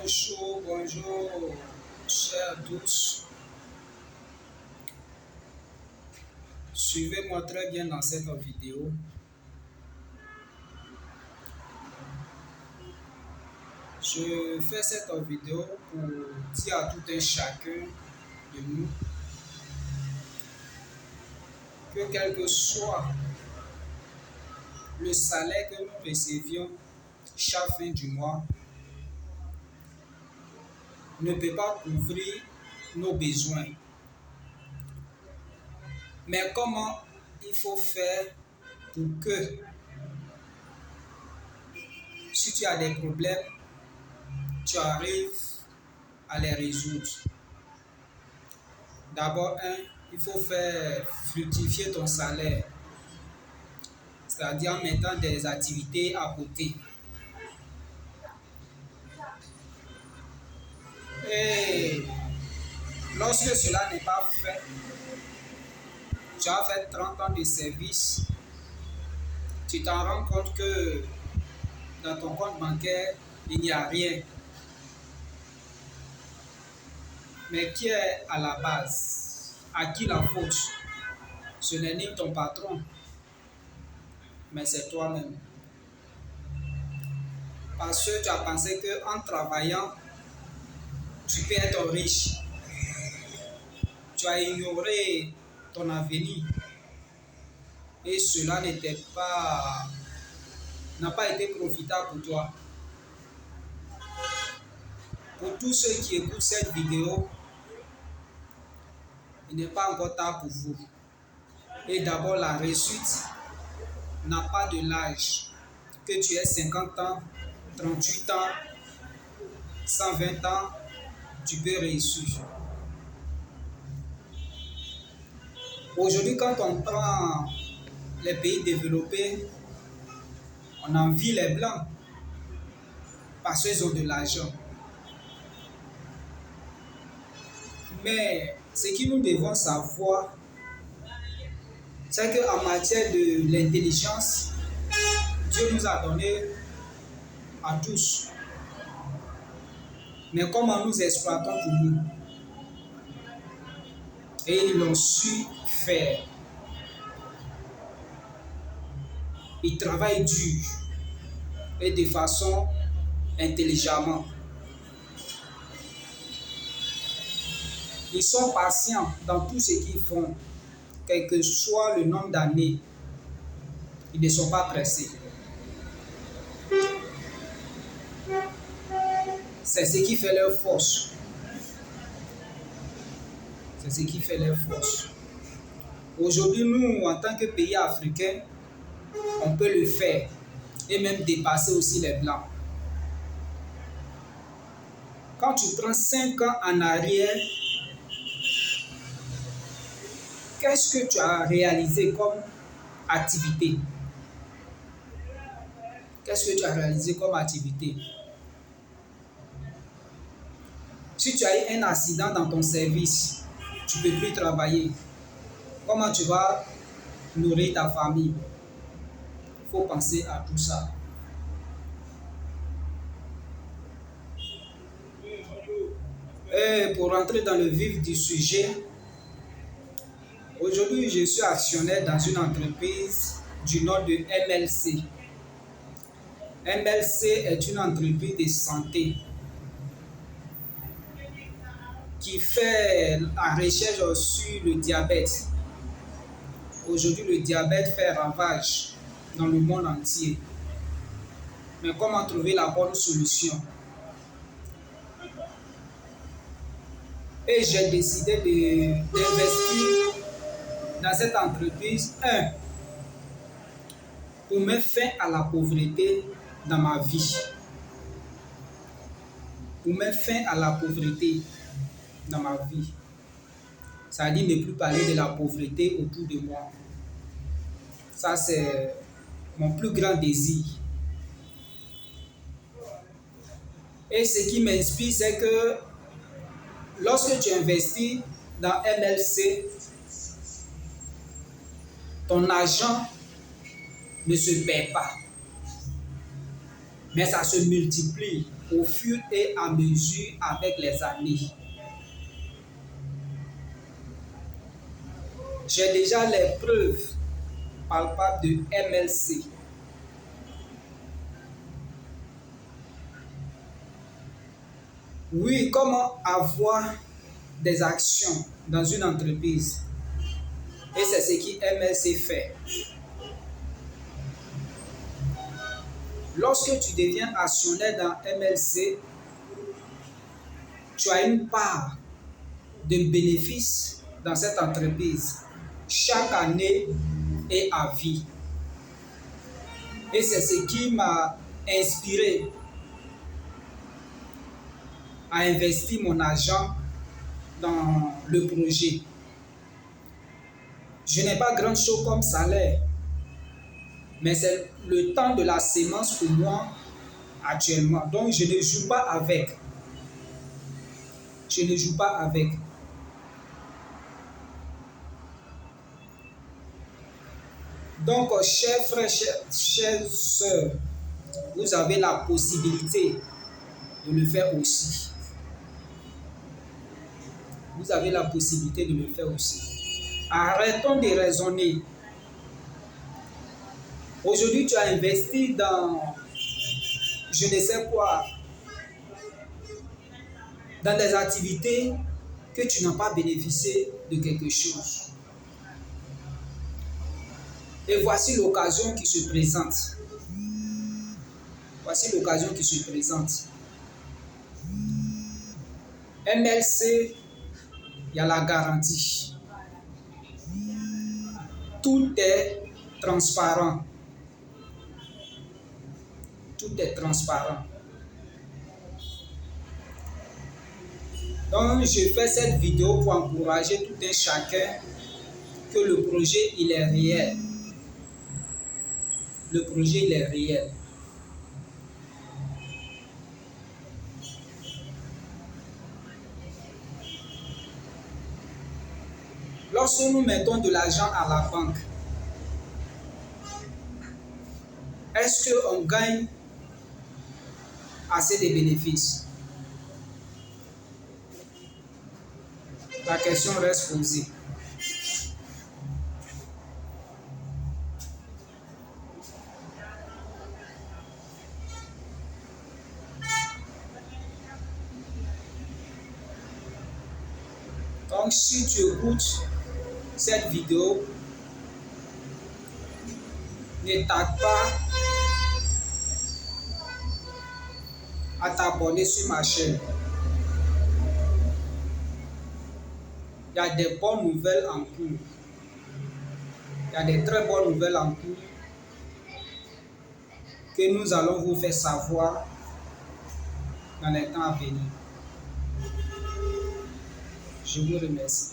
Bonjour, chers tous. Suivez-moi très bien dans cette vidéo. Je fais cette vidéo pour dire à tout un chacun de nous que quel que soit le salaire que nous recevions chaque fin du mois, ne peut pas couvrir nos besoins. Mais comment il faut faire pour que, si tu as des problèmes, tu arrives à les résoudre? D'abord, il faut faire fructifier ton salaire, c'est-à-dire en mettant des activités à côté. Et lorsque cela n'est pas fait, tu as fait 30 ans de service, tu t'en rends compte que dans ton compte bancaire, il n'y a rien. Mais qui est à la base? À qui la faute? Ce n'est ni ton patron, mais c'est toi-même. Parce que tu as pensé qu'en travaillant, tu peux être riche. Tu as ignoré ton avenir. Et cela n'a pas été profitable pour toi. Pour tous ceux qui écoutent cette vidéo, il n'est pas encore tard pour vous. Et d'abord, la réussite n'a pas de l'âge. Que tu aies 50 ans, 38 ans, 120 ans, tu peux réussir. Aujourd'hui, quand on prend les pays développés, on envie les Blancs parce qu'ils ont de l'argent. Mais ce que nous devons savoir, c'est qu'en matière de l'intelligence, Dieu nous a donné à tous. Mais comment nous exploitons pour nous? Et ils l'ont su faire. Ils travaillent dur et de façon intelligemment. Ils sont patients dans tout ce qu'ils font, quel que soit le nombre d'années. Ils ne sont pas pressés. C'est ce qui fait leur force. C'est ce qui fait leur force. Aujourd'hui, nous, en tant que pays africain, on peut le faire et même dépasser aussi les Blancs. Quand tu prends 5 ans en arrière, qu'est-ce que tu as réalisé comme activité? Qu'est-ce que tu as réalisé comme activité? Si tu as eu un accident dans ton service, tu ne peux plus travailler. Comment tu vas nourrir ta famille? Il faut penser à tout ça. Et pour rentrer dans le vif du sujet, aujourd'hui, je suis actionnaire dans une entreprise du nom de MLC. MLC est une entreprise de santé qui fait la recherche sur le diabète. Aujourd'hui, le diabète fait ravage dans le monde entier. Mais comment trouver la bonne solution? Et j'ai décidé d'investir dans cette entreprise, pour mettre fin à la pauvreté dans ma vie. Pour mettre fin à la pauvreté dans ma vie. Ça veut dire ne plus parler de la pauvreté autour de moi. Ça, c'est mon plus grand désir. Et ce qui m'inspire, c'est que lorsque tu investis dans MLC, ton argent ne se perd pas. mais ça se multiplie au fur et à mesure avec les années. J'ai déjà les preuves palpables de MLC. Oui, comment avoir des actions dans une entreprise? Et c'est ce qui MLC fait. Lorsque tu deviens actionnaire dans MLC, tu as une part de bénéfice dans cette entreprise chaque année et à vie. Et c'est ce qui m'a inspiré à investir mon argent dans le projet. Je n'ai pas grand chose comme salaire, mais c'est le temps de la sémence pour moi actuellement. Donc je ne joue pas avec. Je ne joue pas avec. Donc, chers frères, chères sœurs, vous avez la possibilité de le faire aussi. Vous avez la possibilité de le faire aussi. Arrêtons de raisonner. Aujourd'hui, tu as investi dans je ne sais quoi, dans des activités que tu n'as pas bénéficié de quelque chose. Et voici l'occasion qui se présente. Voici l'occasion qui se présente. MLC, il y a la garantie. Tout est transparent. Tout est transparent. Donc, je fais cette vidéo pour encourager tout un chacun que le projet, il est réel. Le projet, il est réel. Lorsque nous mettons de l'argent à la banque, est-ce qu'on gagne assez de bénéfices? La question reste posée. Donc, si tu écoutes cette vidéo, ne tarde pas à t'abonner sur ma chaîne. Il y a des bonnes nouvelles en cours. Il y a des très bonnes nouvelles en cours que nous allons vous faire savoir dans les temps à venir. Je vous remercie.